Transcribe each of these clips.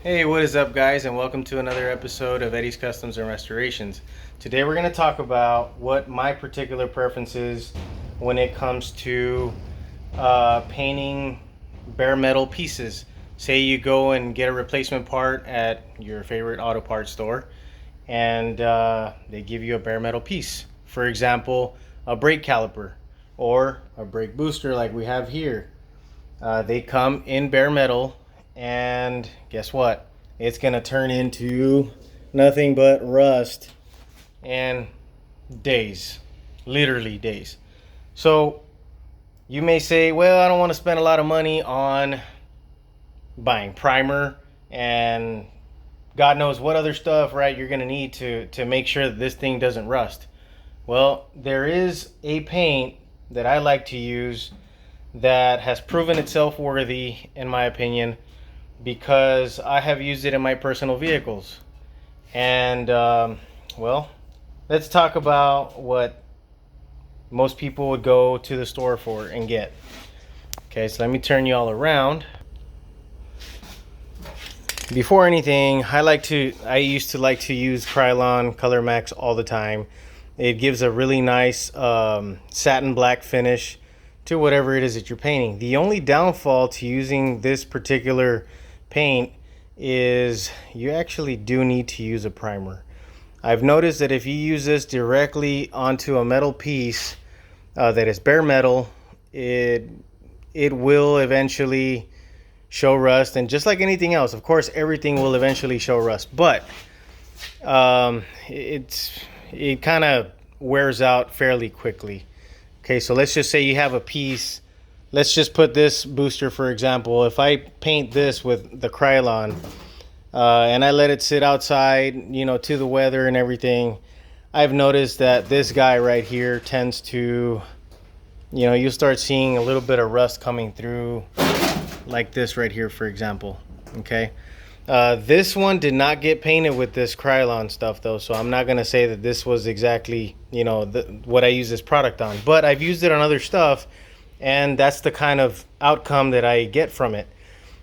Hey, what is up, guys, and welcome to another episode of Eddie's Customs and Restorations. Today we're going to talk about what my particular preference is when it comes to painting bare metal pieces. Say you go and get a replacement part at your favorite auto parts store, and they give you a bare metal piece. For example, a brake caliper or a brake booster like we have here. They come in bare metal, and guess what? It's gonna turn into nothing but rust and days, literally days. So you may say, well, I don't want to spend a lot of money on buying primer and God knows what other stuff, right, you're gonna need to make sure that this thing doesn't rust. Well, there is a paint that I like to use that has proven itself worthy, in my opinion, because I have used it in my personal vehicles. And well, let's talk about what most people would go to the store for and get. Okay, so let me turn you all around. Before anything, I used to like to use KRYLON Colormax all the time. It gives a really nice satin black finish to whatever it is that you're painting. The only downfall to using this particular paint is you actually do need to use a primer. I've noticed that if you use this directly onto a metal piece that is bare metal, it will eventually show rust. And just like anything else, of course, everything will eventually show rust, but it kind of wears out fairly quickly. Okay, so let's just say you have a piece. Let's just put this booster, for example. If I paint this with the KRYLON and I let it sit outside, to the weather and everything, I've noticed that this guy right here tends to, you'll start seeing a little bit of rust coming through, like this right here, for example. Okay. This one did not get painted with this KRYLON stuff, though, so I'm not going to say that this was exactly, what I use this product on. But I've used it on other stuff, and that's the kind of outcome that I get from it.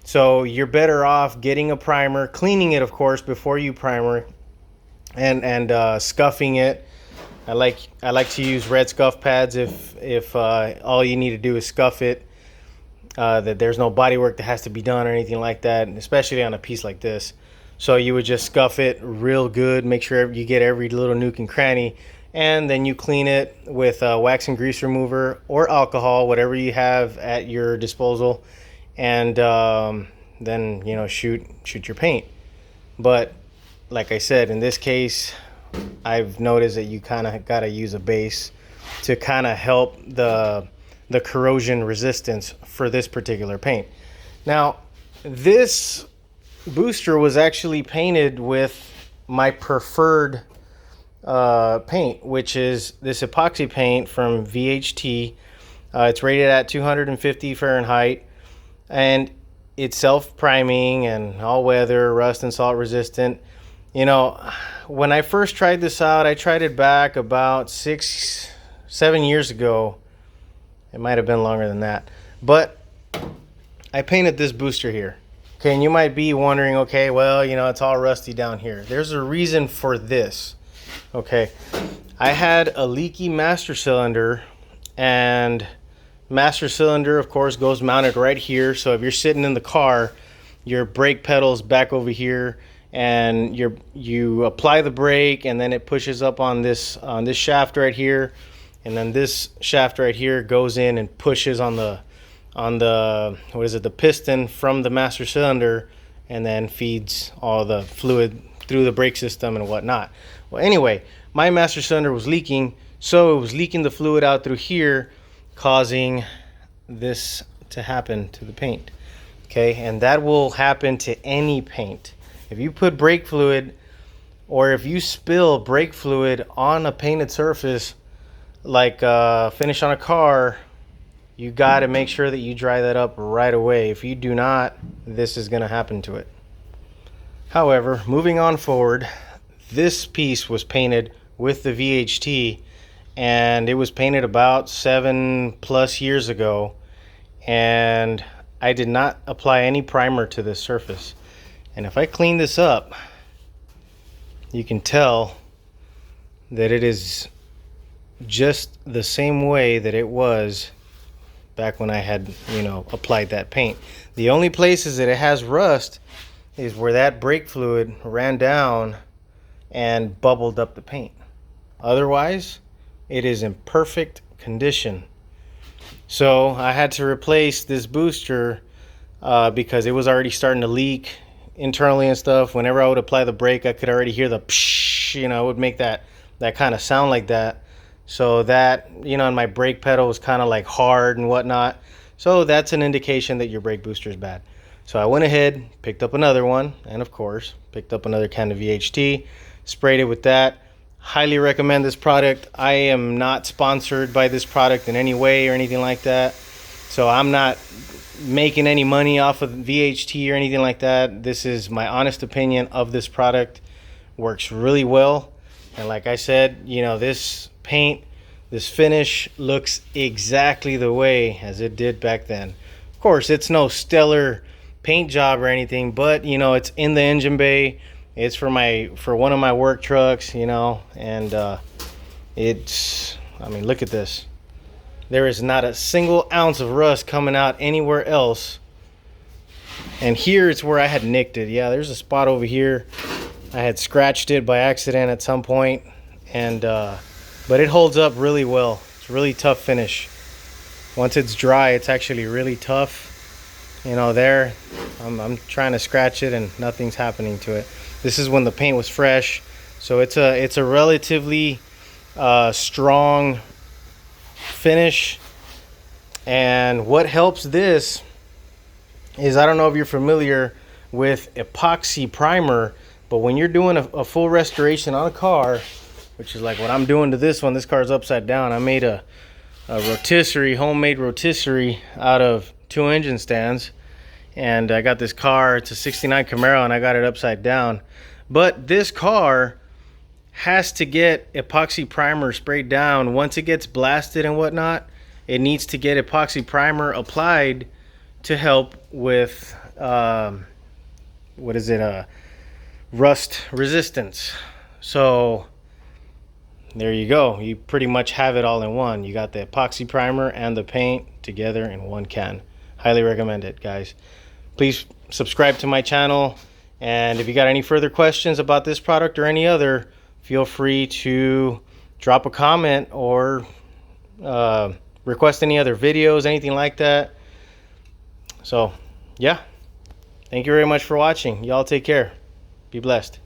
So you're better off getting a primer, cleaning it, of course, before you primer, and scuffing it. I like to use red scuff pads if all you need to do is scuff it. That there's no body work that has to be done or anything like that, especially on a piece like this. So you would just scuff it real good, make sure you get every little nook and cranny, and then you clean it with wax and grease remover or alcohol, whatever you have at your disposal, and then shoot your paint. But like I said, in this case, I've noticed that you kind of got to use a base to kind of help the corrosion resistance for this particular paint. Now, this booster was actually painted with my preferred paint, which is this epoxy paint from VHT. It's rated at 250 Fahrenheit, and it's self-priming and all-weather, rust and salt resistant. When I first tried this out, I tried it back about 6-7 years ago. It might have been longer than that, but I painted this booster here. Okay, and you might be wondering, okay, well, it's all rusty down here. There's a reason for this. Okay, I had a leaky master cylinder, and master cylinder, of course, goes mounted right here. So if you're sitting in the car, your brake pedal's back over here, and you apply the brake, and then it pushes up on this shaft right here. And then this shaft right here goes in and pushes on the the piston from the master cylinder, and then feeds all the fluid through the brake system and whatnot. Well, anyway, my master cylinder was leaking, so it was leaking the fluid out through here, causing this to happen to the paint. Okay, and that will happen to any paint. If you put brake fluid, or if you spill brake fluid on a painted surface, like finish on a car, you got to make sure that you dry that up right away. If you do not, this is going to happen to it. However, moving on forward, this piece was painted with the VHT, and it was painted about 7+ years ago, and I did not apply any primer to this surface. And if I clean this up, you can tell that it is just the same way that it was back when I had, you know, applied that paint. The only places that it has rust is where that brake fluid ran down and bubbled up the paint. Otherwise, it is in perfect condition. So I had to replace this booster because it was already starting to leak internally and stuff. Whenever I would apply the brake, I could already hear the psh, you know, it would make that kind of sound like that. So that, you know, and my brake pedal was kind of like hard and whatnot. So that's an indication that your brake booster is bad. So I went ahead, picked up another one, and of course, picked up another can of VHT, sprayed it with that. Highly recommend this product. I am not sponsored by this product in any way or anything like that. So I'm not making any money off of VHT or anything like that. This is my honest opinion of this product. Works really well. And like I said, you know, this paint, this finish looks exactly the way as it did back then. Of course, it's no stellar paint job or anything, but you know, it's in the engine bay. It's for one of my work trucks, you know, and it's, I mean, look at this. There is not a single ounce of rust coming out anywhere else. And here it's where I had nicked it. Yeah, there's a spot over here. I had scratched it by accident at some point, and but it holds up really well. It's a really tough finish. Once it's dry, it's actually really tough. You know, there, I'm trying to scratch it and nothing's happening to it. This is when the paint was fresh, so it's a relatively strong finish. And what helps this is, I don't know if you're familiar with epoxy primer, but when you're doing a full restoration on a car, which is like what I'm doing to this one, this car's upside down. I made a rotisserie, homemade rotisserie out of 2 engine stands, and I got this car, it's a 69 Camaro, and I got it upside down. But this car has to get epoxy primer sprayed down. Once it gets blasted and whatnot, it needs to get epoxy primer applied to help with rust resistance. So there you go. You pretty much have it all in one. You got the epoxy primer and the paint together in one can. Highly recommend it, guys. Please subscribe to my channel, and if you got any further questions about this product or any other, feel free to drop a comment or request any other videos, anything like that. So yeah, thank you very much for watching. Y'all take care. Be blessed.